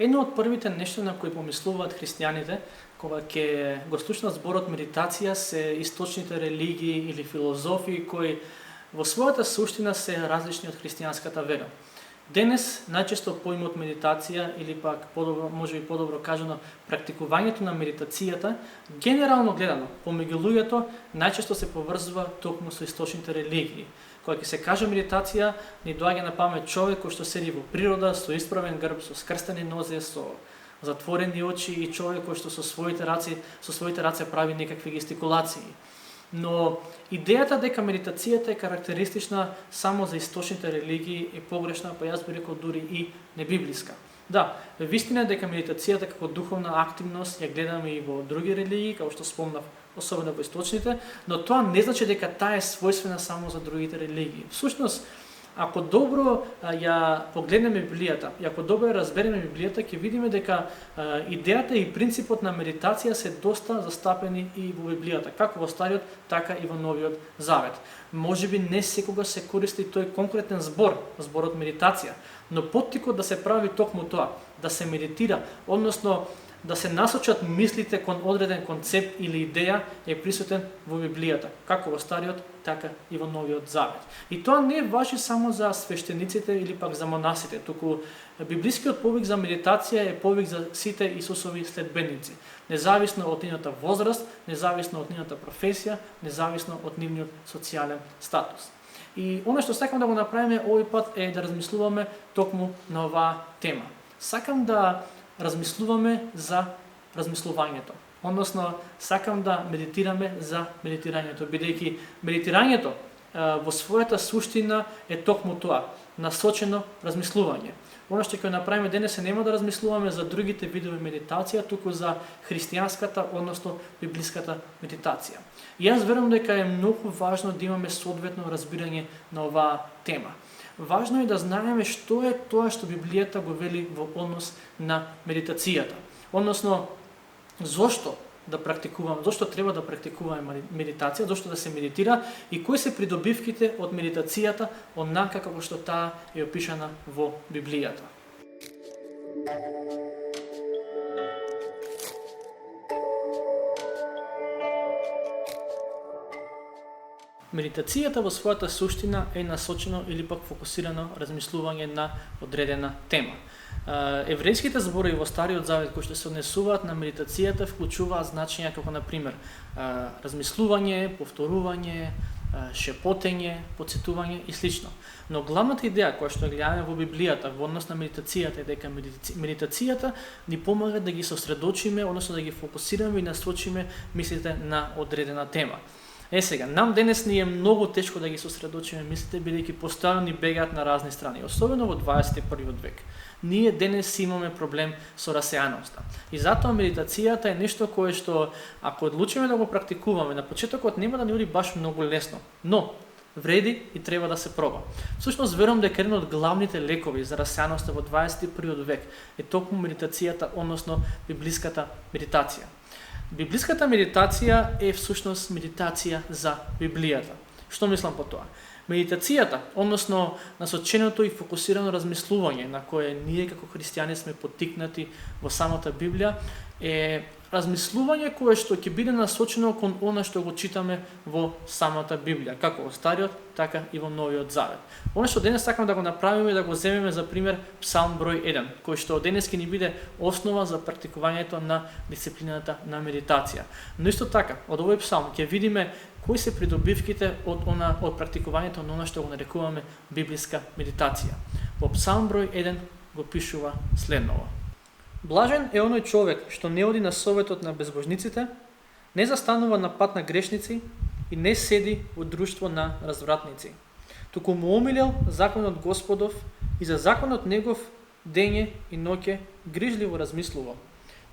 Едно од првите нешто на кои помислуваат христијаните кога ќе го слушнат зборот медитација се источните религии или филозофии кои во својата суштина се различни од христијанската вера. Денес најчесто поимот медитација или пак можеби подобро кажано практикувањето на медитацијата генерално гледано помеѓу луѓето најчесто се поврзува токму со источните религии. Кога ќе се каже медитација, ни доаѓа на памет човек кој што седи во природа со исправен грб, со скрстени нозе, со затворени очи и човек кој што со своите раце прави некакви гестикулации. Но идејата дека медитацијата е карактеристична само за источните религии е погрешна, па јас би рекол дури и небиблиска. Да, вистина е дека медитацијата како духовна активност ја гледаме и во други религии, како што спомнав, особено во источните, но тоа не значи дека таа е својствена само за другите религии. Всушност, ако добро ја погледнеме Библијата, и ако добро ја разбереме Библијата, ќе видиме дека идејата и принципот на медитација се доста застапени и во Библијата, како во Стариот, така и во Новиот Завет. Можеби не секогаш се користи тој конкретен зборот медитација, но поттикот да се прави токму тоа, да се медитира, односно да се насочат мислите кон одреден концепт или идеја е присутен во Библијата, како во Стариот, така и во Новиот Завет. И тоа не важи само за свештениците или пак за монасите, туку библискиот повик за медитација е повик за сите Исусови следбеници, независно од нивната возраст, независно од нивната професија, независно од нивниот социјален статус. И она што сакам да го направиме овој пат е да размислуваме токму на оваа тема. Сакам да размислуваме за размислувањето. Односно, сакам да медитираме за медитирањето, бидејќи медитирањето во својата суштина е токму тоа, насочено размислување. Она што ќе направиме денес е нема да размислуваме за другите видови медитација, туку за христијанската, односно библиската медитација. И јас верувам дека е многу важно да имаме соодветно разбирање на оваа тема. Важно е да знаеме што е тоа што Библијата го вели во однос на медитацијата. Односно, зошто да практикуваме, зошто треба да практикуваме медитација, зошто да се медитира и кои се придобивките од медитацијата онака како што таа е опишана во Библијата. Медитацијата во својата суштина е насочено или пак фокусирано размислување на одредена тема. Еврејските зборови во Стариот Завет кои што се однесуваат на медитацијата вклучуваат значења како на пример размислување, повторување, шепотење, потсетување и слично. Но главната идеја која што гледаме во Библијата во однос на медитацијата е дека медитацијата ни помага да ги сосредочиме, односно да ги фокусираме и насочиме мислите на одредена тема. Сега, нам денес ни е многу тешко да ги сосредочиме мислите, бидејќи постојано ни бегаат на разни страни, особено во 21 век. Ние денес имаме проблем со расеаноста. И затоа медитацијата е нешто кое што, ако одлучиме да го практикуваме, на почетокот нема да ни биде баш многу лесно, но вреди и треба да се проба. Всушност, верувам дека еден од главните лекови за расеаноста во 21 век е токму медитацијата, односно библиската медитација. Библиската медитација е всушност медитација за Библијата. Што мислам по тоа? Медитацијата, односно насоченото и фокусирано размислување на кое ние како христијани сме поттикнати во самата Библија, е размислување кое што ќе биде насочено кон она што го читаме во самата Библија, како во Стариот, така и во Новиот Завет. Она што денес сакам да го направиме и да го земеме за пример Псалм број 1, кој што денес ќе ни биде основа за практикувањето на дисциплината на медитација. Но исто така, од овој псалм ќе видиме кои се придобивките од практикувањето на она што го нарекуваме библиска медитација. Во Псалм број 1 го пишува следново: Блажен е оној човек што не оди на советот на безбожниците, не застанува на пат на грешници и не седи во друштво на развратници. Туку му омилел законот Господов и за законот негов дење и ноќе грижливо размислува.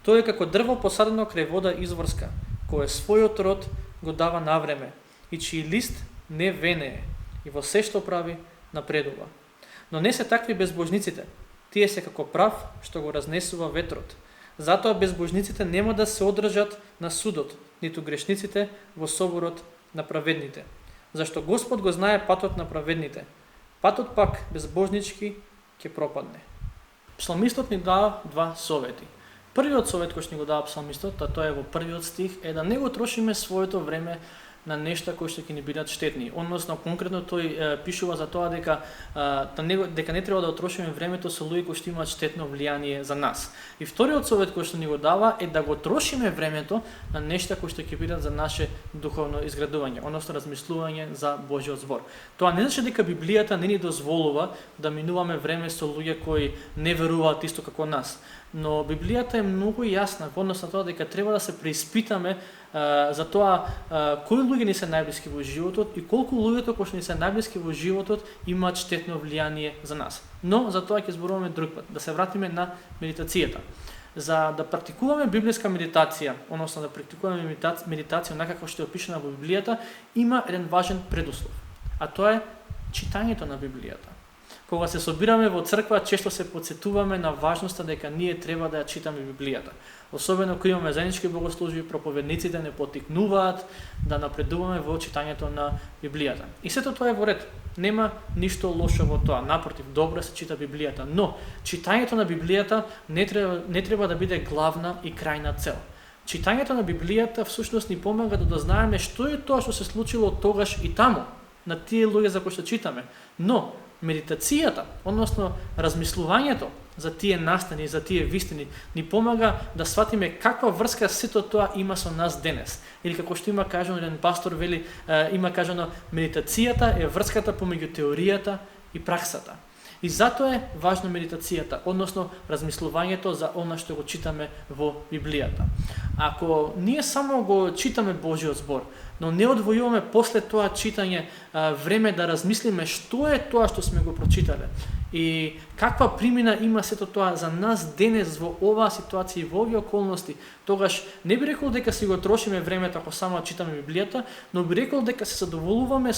Тој е како дрво посадено крај вода изворска, кое својот род го дава навреме и чиј лист не венее и во се што прави напредува. Но не се такви безбожниците. Тие се како прав што го разнесува ветрот. Затоа безбожниците нема да се одржат на судот, ниту грешниците во соборот на праведните. Зашто Господ го знае патот на праведните. Патот пак безбожнички ќе пропадне. Псалмистот ни дава два совети. Првиот совет кој што ни го дава псалмистот, а тоа е во првиот стих, е да не го трошиме своето време на нешта кои што ќе ни бидат штетни. Односно, конкретно тој пишува за тоа дека дека не треба да трошиме времето со луѓе кои што имаат штетно влијание за нас. И вториот совет кој што ни го дава е да го трошиме времето на нешта кои што ќе бидат за наше духовно изградување, односно размислување за Божјиот збор. Тоа не значи дека Библијата не ни дозволува да минуваме време со луѓе кои не веруваат исто како нас. Но Библијата е многу јасна во однос на тоа дека треба да се преиспитаме за тоа кои луѓе ни се најблиски во животот и колку луѓето кои ни се најблиски во животот имаат штетно влијание за нас. Но за тоа ќе зборуваме друг пат, да се вратиме на медитацијата. За да практикуваме библиска медитација, односно да практикуваме медитација онака како што е опишана во Библијата, има еден важен предуслов, а тоа е читањето на Библијата. Кога се собираме во црква, често се потсетуваме на важноста дека ние треба да ја читаме Библијата. Особено кога имаме заеднички богослужби, проповедниците не поттикнуваат да напредуваме во читањето на Библијата. И сето тоа е во ред. Нема ништо лошо во тоа. Напротив, добро се чита Библијата, но читањето на Библијата не треба да биде главна и крајна цел. Читањето на Библијата всушност ни помага да дознаеме што е тоа што се случило тогаш и таму, на тие луѓе за кои што читаме. Но медитацијата, односно размислувањето за тие настани, за тие вистини, ни помага да сватиме каква врска сето тоа има со нас денес. Или како што има кажано еден пастор вели, има кажано медитацијата е врската помеѓу теоријата и праксата. И затоа е важна медитацијата, односно размислувањето за она што го читаме во Библијата. Ако ние само го читаме Божјиот збор, но не одвојуваме после тоа читање време да размислиме што е тоа што сме го прочитале и каква примена има сето тоа за нас денес во оваа ситуација и во овие околности, тогаш не би рекол дека си го трошиме времето ако само читаме Библијата, но би рекол дека се задоволуваме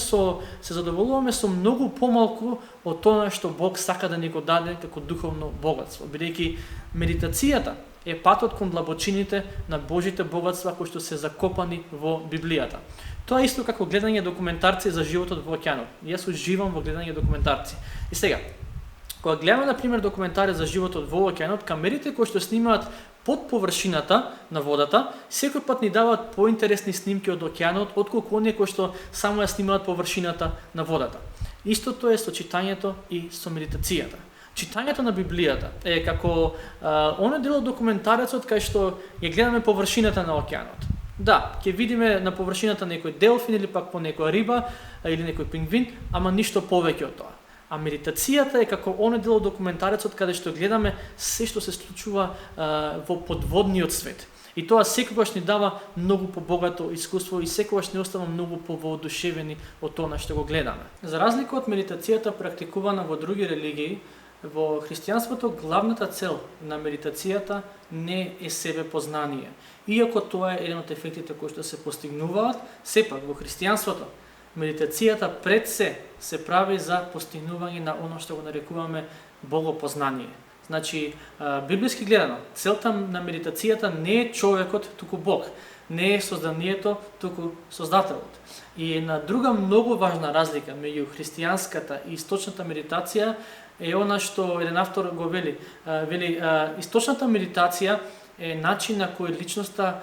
со многу помалку од тоа што Бог сака да ни го даде како духовно богатство, бидејќи медитацијата е патот кон длабочините на Божите богатства кои што се закопани во Библијата. Тоа е исто како гледање документарци за животот во океанот. Јас уживам во гледање документарци. И сега, кога гледаме на пример документари за животот во океанот, камерите кои што снимаат под површината на водата, секој пат ни даваат поинтересни снимки од океанот отколку оние кои што само ја снимаат површината на водата. Истото е со читањето и со медитацијата. Читањето на Библијата е како оној дел од документарецот кај што ја гледаме површината на океанот. Да, ќе видиме на површината некој делфин или пак по некоја риба или некој пингвин, ама ништо повеќе од тоа. А медитацијата е како оној дел од документарецот каде што гледаме се што се случува во подводниот свет. И тоа секогаш ни дава многу побогато искуство и секогаш не остава многу повоодушевени од тоа што го гледаме. За разлика од медитацијата практикувана во други религии, во христијанството главната цел на медитацијата не е себепознание. Иако тоа е еден од ефектите кои што се постигнуваат, сепак во христијанството медитацијата пред се прави за постигнување на оно што го нарекуваме богопознание. Значи, библиски гледано, целта на медитацијата не е човекот, туку Бог. Не е созданието, туку Создателот. И една друга многу важна разлика меѓу христијанската и источната медитација е она што еден автор го вели. Источната медитација е начин на кој личноста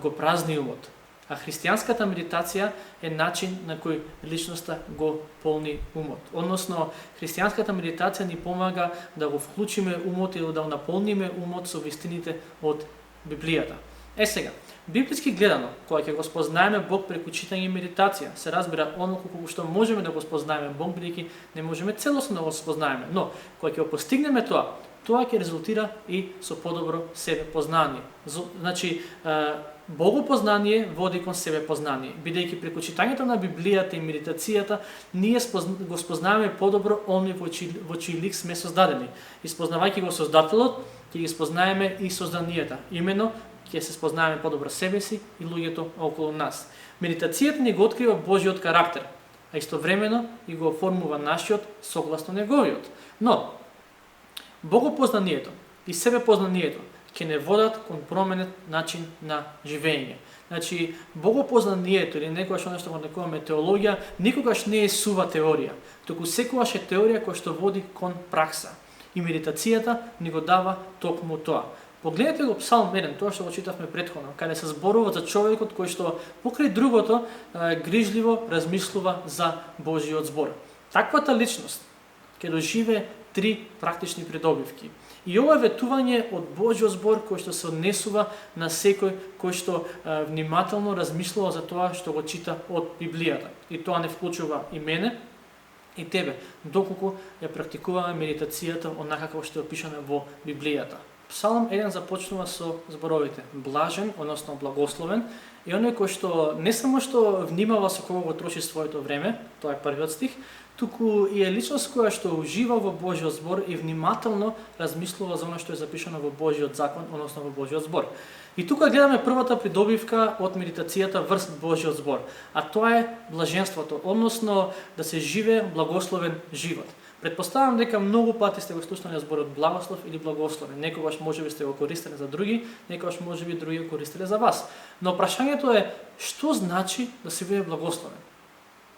го празни умот. А христијанската медитација е начин на кој личноста го полни умот. Односно, христијанската медитација ни помага да го вклучиме умот и да наполниме умот со вистините од Библијата. Сега, библиски гледано, кога ќе го спознаеме Бог преку читање и медитација, се разбира онолку колку што можеме да го спознаеме Бог, бидејќи не можеме целосно да го спознаеме, но кога ќе го постигнеме тоа ќе резултира и со подобро себепознание. Значи, богопознание води кон себепознание, бидејќи преку читањето на Библијата и медитацијата ние го спознаваме подобро оној во чиј лик сме создадени. И спознавајќи го Создателот, ќе ги спознаеме и созданијата. Имено ќе се спознаеме подобро себе си и луѓето околу нас. Медитацијата ни го открива Божјиот карактер, а истовремено и го оформува нашиот согласно неговиот. Но богопознанието и себепознанието ќе не водат кон променет начин на живење. Значи, богопознанието или некоја што го нарекуваме теологија, никогаш не е сува теорија, туку секогаш е теорија која што води кон пракса. И медитацијата ни го дава токму тоа. Погледнете го Псалм 1, тоа што го читавме претходно, каде се зборува за човекот кој што покрај другото грижливо размислува за Божиот збор. Таквата личност ќе доживее 3 практични придобивки. И ова е ветување од Божиот збор кој што се однесува на секој кој што внимателно размислува за тоа што го чита од Библијата. И тоа не вклучува и мене, и тебе, доколку ја практикуваме медитацијата онака како што е опишана во Библијата. Псалм 1 започнува со зборовите блажен, односно благословен, и оној кој што не само што внимава со кого го троши своето време, тоа е првиот стих, туку и е личност која што ужива во Божиот збор и внимателно размислува за оно што е запишано во Божиот закон, односно во Божиот збор. И тука гледаме првата придобивка од медитацијата врз Божиот збор, а тоа е блаженството, односно да се живее благословен живот. Предпоставам дека многу пати сте го слушнали зборот благослов или благословен. Некогаш можеби сте го користеле за други, некогаш можеби други го користеле за вас. Но прашањето е што значи да се биде благословен?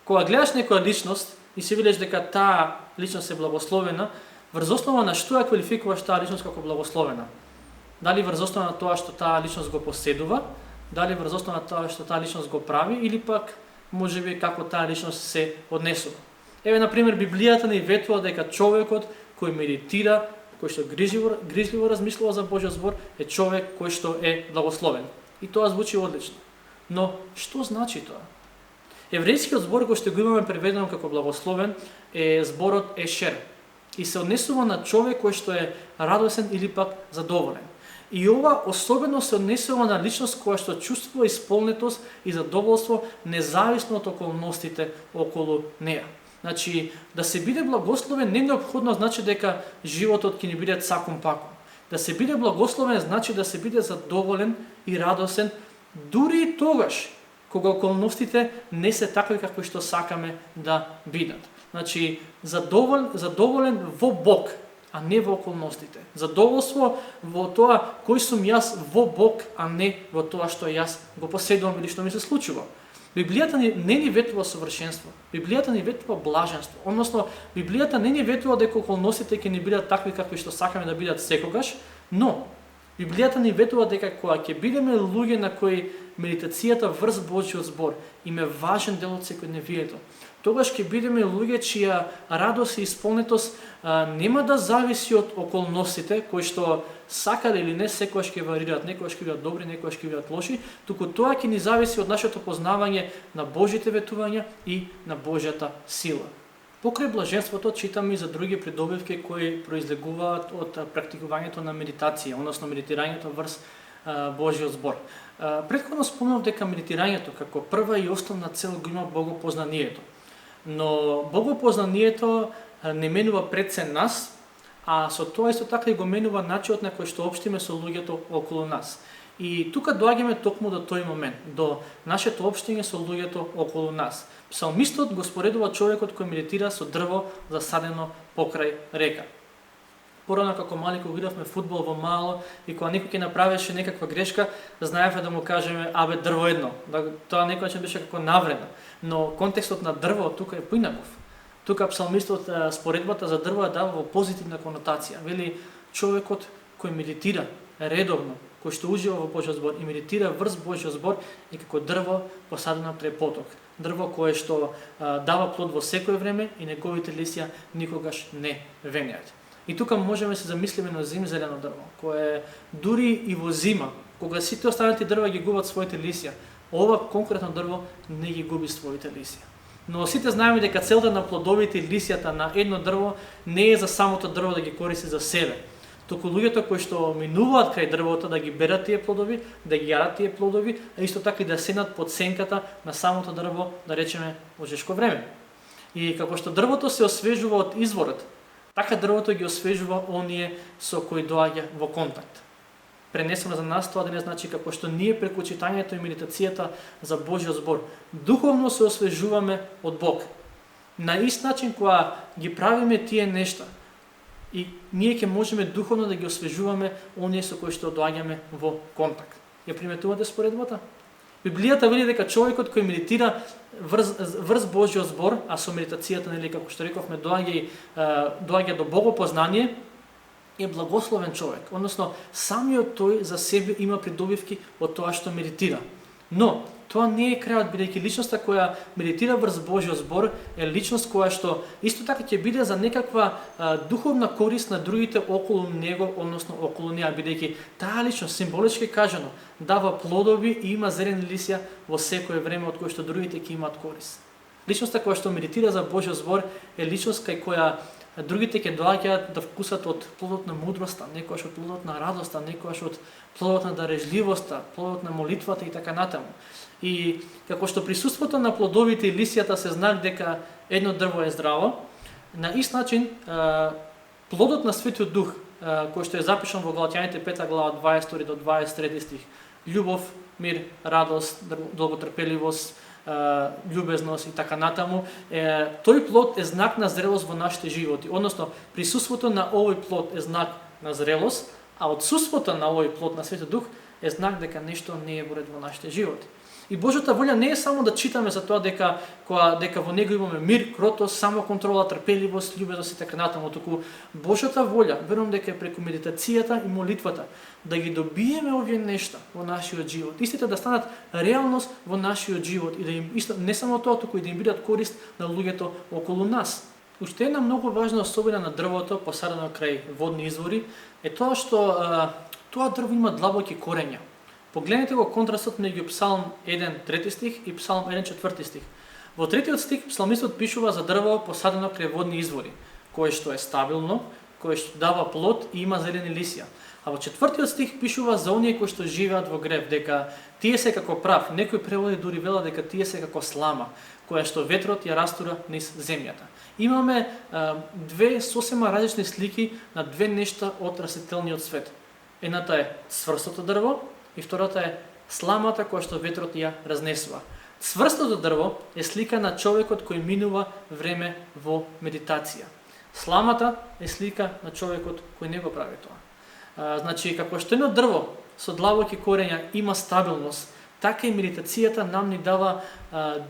Кога гледаш некоја личност и си видиш дека таа личност е благословена, врз основа на што ја квалификуваш таа личност како благословена? Дали врз основа на тоа што таа личност го поседува, дали врз основа на тоа што таа личност го прави, или пак можеби како таа личност се однесува. Еве, например, Библијата ни ветува дека човекот кој медитира, кој што грижливо размислува за Божиот збор, е човек кој што е благословен. И тоа звучи одлично. Но што значи тоа? Еврејскиот збор кој што го имаме преведено како благословен е зборот ешер и се однесува на човек кој што е радосен или пак задоволен. И ова особено се однесува на личност која што чувствува исполнетост и задоволство независно од околностите околу неа. Значи, да се биде благословен не неопходно значи дека животот ќе ни биде цаком паком. Да се биде благословен значи да се биде задоволен и радосен дури и тогаш кога околностите не се такви како што сакаме да бидат. Значи, задоволен во Бог, а не во околностите. Задоволство во тоа кој сум јас во Бог, а не во тоа што јас го поседувам или што ми се случува. Библијата не ни ветува совршенство. Библијата ни ветува блаженство. Односно, Библијата не ни ветува дека околностите ќе ни бидат такви какви што сакаме да бидат секогаш, но Библијата ни ветува дека кога ќе бидеме луѓе на кои медитацијата врз Божиот збор им е важен дел од секојдневието, тогаш ќе бидеме луѓе чија радост и исполнетост нема да зависи од околностите кои што сакале или не секогаш ќе варираат, некогаш ќе бидат добри, некогаш ќе бидат лоши, туку тоа ќе ни зависи од нашето познавање на Божите ветувања и на Божјата сила. Покрај блаженството читаме и за други придобивки кои произлегуваат од практикувањето на медитација, односно медитирањето врз Божиот збор. Претходно спомнав дека медитирањето како прва и основна цел го има богопознанието. Но богопознанието не менува пред се нас, а со тоа исто така и го менува начинот на кој што општиме со луѓето околу нас. И тука доаѓаме токму до тој момент, до нашето општење со луѓето околу нас. Псалмистот го споредува човекот кој медитира со дрво засадено покрај река. Порано како мали кога игравме фудбал во мало и кога некој ќе направеше некаква грешка, знаевме да му кажеме абе дрво едно. Тоа некој беше како навреда, но контекстот на дрво тука е поинаков. Тука псалмистот споредбата за дрво ја дава во позитивна конотација. Вели човекот кој медитира редовно, кој што ужива во Божиот збор и медитира врз Божиот збор е како дрво посадено крај поток. Дрво кое што дава плод во секое време и неговите лисја никогаш не венеат. И тука можеме се замислиме на зимзелено дрво, кое дури и во зима, кога сите останати дрва ги губат своите лисја, ова конкретно дрво не ги губи своите лисја. Но сите знаеме дека целта на плодовите и лисјата на едно дрво не е за самото дрво да ги користи за себе, туку луѓето кои што минуваат крај дрвото да ги берат тие плодови, да ги јадат тие плодови, а исто така и да седнат под сенката на самото дрво, да речеме во жешко време. И како што дрвото се освежува од изворот, така дрвото ги освежува оние со кои доаѓа во контакт. Пренесено за нас тоа да не значи како што ние преку читањето и медитацијата за Божиот збор духовно се освежуваме од Бог. На ист начин кога ги правиме тие нешта, и ние ќе можеме духовно да ги освежуваме оние со кои што доаѓаме во контакт. Ја приметувате споредбата? Библијата вели дека човекот кој медитира врз Божиот збор, а со медитацијата, нели, како што рековме, доаѓа до богопознание, е благословен човек, односно самиот тој за себе има придобивки од тоа што медитира. Но тоа не е крајот, бидејќи личноста која медитира врз Божјиот збор е личност која што исто така ќе биде за некаква духовна корист на другите околу него, односно околу неа, бидејќи таа личност символички кажано дава плодови и има зелени лисја во секое време од кое што другите ќе имаат корист. Личноста која што медитира за Божјиот збор е личност кај која другите ќе доаѓаат да вкусат од плодот на мудроста, некојаш од плодот на радоста, некојаш од плодот на дарежливоста, плодот на молитвата и така натаму. И како што присуството на плодовите и лисјата се знак дека едно дрво е здраво, на ист начин плодот на Светиот Дух, кој што е запишан во Галатјаните 5 глава 22 до 23 стих, љубов, мир, радост, долготрпеливост, љубезност и така натаму, тој плод е знак на зрелост во нашите животи. Односно, присуството на овој плод е знак на зрелост, а отсуството на овој плод на Светиот Дух е знак дека нешто не е во ред во нашите животи. И Божјата волја не е само да читаме за тоа дека во него имаме мир, кротост, самоконтрола, трпеливост, љубезност и така натаму, туку Божјата волја, верувам дека е преку медитацијата и молитвата да ги добиеме овие нешта во нашиот живот. Истите да станат реалност во нашиот живот и да им не само тоа, туку и да им бидат корист на луѓето околу нас. Уште една многу важна особина на дрвото посадено крај водни извори е тоа што тоа дрво има длабоки корења. Погледнете го контрастот меѓу Псалм 1, 3 стих и Псалм 1, 4 стих. Во третиот стих псалмистот пишува за дрво посадено крај водни извори, кое што е стабилно, кое што дава плод и има зелени лисја. А во четвртиот стих пишува за оние кои што живеат во грев, дека тие се како прав, некои преводи дури велат дека тие се како слама, која што ветрот ја растура низ земјата. Имаме две сосема различни слики на две нешта од растителниот свет. Едната е цврстото дрво, и втората е сламата која што ветрот ја разнесува. Цврстото дрво е слика на човекот кој минува време во медитација. Сламата е слика на човекот кој не го прави тоа. Значи, како што едно дрво со длабоки корења има стабилност, така и медитацијата нам ни дава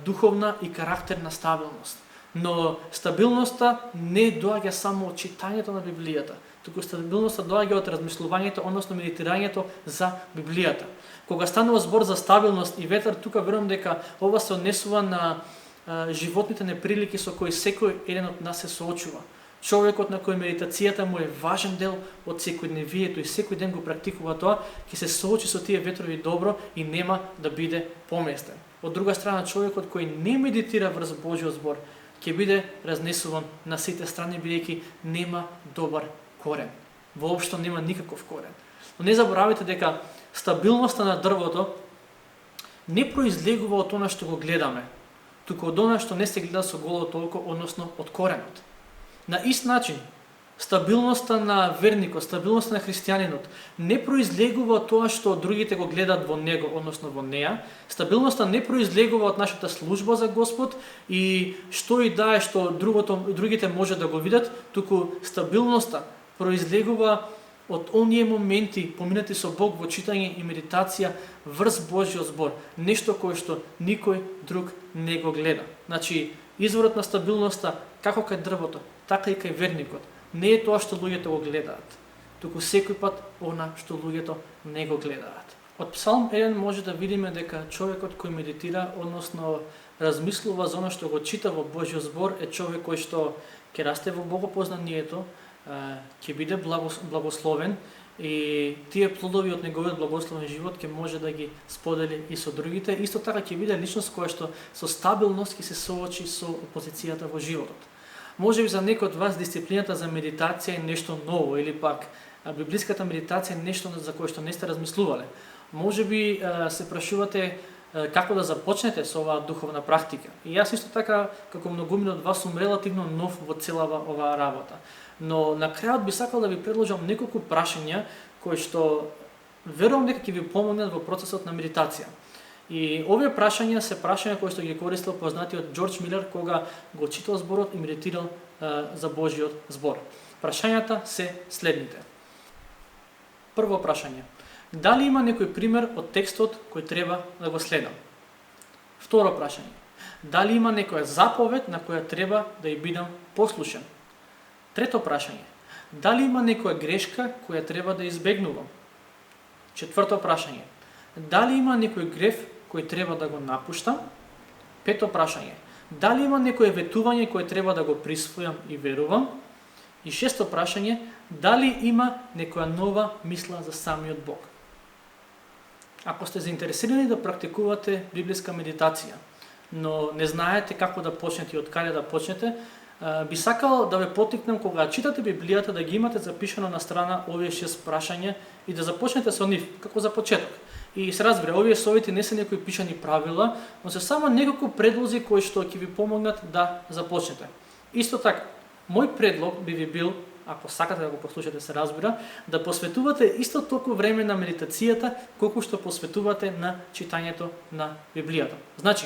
духовна и карактерна стабилност. Но стабилноста не доаѓа само од читањето на Библијата, туку стабилноста доаѓа од размислувањето, односно медитирањето за Библијата. Кога станува збор за стабилност и ветар, тука верувам дека ова се однесува на животните неприлики со кои секој еден од нас се соочува. Човекот на кој медитацијата му е важен дел од секојдневието и секој ден го практикува тоа, ќе се соочи со тие ветрови добро и нема да биде поместен. Од друга страна, човекот кој не медитира врз Божјиот збор, ќе биде разнесуван на сите страни, бидејќи нема добар корен. Воопшто нема никаков корен. Но не заборавајте дека стабилноста на дрвото не произлегува од она што го гледаме, туку од она што не се гледа со голото око, односно од коренот. На ист начин, стабилноста на верникот, стабилноста на христијанинот не произлегува од тоа што другите го гледат во него, односно во неа. Стабилноста не произлегува од нашата служба за Господ и што и да е што другите може да го видат, туку стабилноста произлегува од оние моменти поминати со Бог во читање и медитација врз Божјиот збор, нешто кое што никој друг не го гледа. Значи, изворот на стабилноста како кај дрвото, така и кај верникот, не е тоа што луѓето го гледаат, туку секој пат она што луѓето не го гледаат. Од Псалм 1 може да видиме дека човекот кој медитира, односно размислува за она што го чита во Божјиот збор, е човек кој што ќе расте во богопознанието, ќе биде благословен и тие плодови од неговиот благословен живот ќе може да ги сподели и со другите. Исто така ќе биде личност која што со стабилност ќе се соочи со опозицијата во животот. Може би за некој од вас дисциплината за медитација е нешто ново или пак библиската медитација е нешто за кое што не сте размислувале. Може би се прашувате како да започнете со оваа духовна практика. И јас исто така, како многумина од вас, сум релативно нов во целава оваа работа. Но на крајот би сакал да ви предложам неколку прашања кои што верувам дека ќе ви помогнат во процесот на медитација. И овие прашања се прашања кои што ги користил познатиот Џорџ Милер кога го читал зборот и медитирал за Божјиот збор. Прашањата се следните. Прво прашање: дали има некој пример од текстот кој треба да го следам? Второ прашање: дали има некоја заповед на која треба да ја бидам послушен? Трето прашање: Дали има некоја грешка која треба да избегнувам? Четврто прашање. Дали има некој грев кој треба да го напуштам? Пето прашање. Дали има некое ветување кое треба да го присвојам и верувам? И шесто прашање. Дали има некоја нова мисла за самиот Бог? Ако сте заинтересирани да практикувате библиска медитација, но не знаете како да почнете и од каде да почнете, би сакал да ве поттикнам кога читате Библијата да ги имате запишано на страна овие 6 прашања и да започнете со нив, како за почеток. И се разбира, овие совети не се некои пишани правила, но се само неколку предлози кои што ќе ви помогнат да започнете. Исто така, мој предлог би ви бил, ако сакате да го послушате, се разбира, да посветувате исто толку време на медитацијата, колку што посветувате на читањето на Библијата. Значи,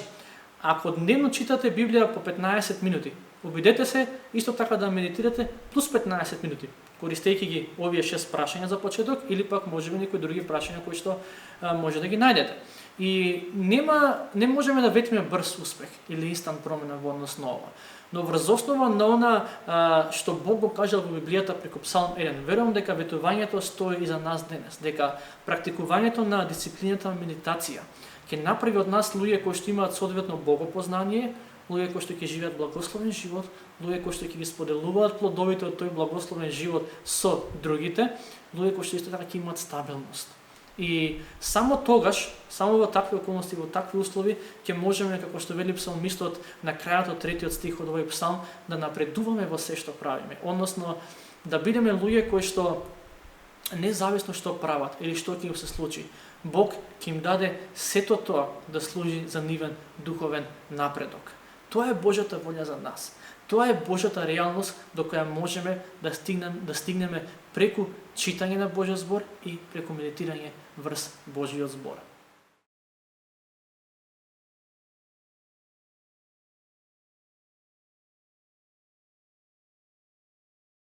ако дневно читате Библија по 15 минути, обидете се исто така да медитирате плюс 15 минути, користејќи ги овие 6 прашања за почеток или пак можеби некои други прашања кои што може да ги најдете. И не можеме да ветиме брз успех или инстант промена во однос на ова. Но врз основа на она што Бог го кажал во Библијата преку Псалм 1, верувам дека ветувањето стои и за нас денес, дека практикувањето на дисциплината на медитација ќе направи од нас луѓе кои што имаат соодветно богопознание, луѓе кои што ќе живеат благословен живот, луѓе кои што ќе ги споделуваат плодовите од тој благословен живот со другите, луѓе кои што исто така ќе имаат стабилност. И само тогаш, само во такви околности, во такви услови, ќе можеме, како што вели псалмистот на крајот од 3 стих од овој псалм, да напредуваме во се што правиме. Односно, да бидеме луѓе кои што независно што прават или што ќе им се случи, Бог ќе им даде сето тоа да служи за нивен духовен напредок. Тоа е Божјата волја за нас. Тоа е Божјата реалност до која можеме да стигнеме преку читање на Божјиот збор и преку медитирање врз Божјиот збор.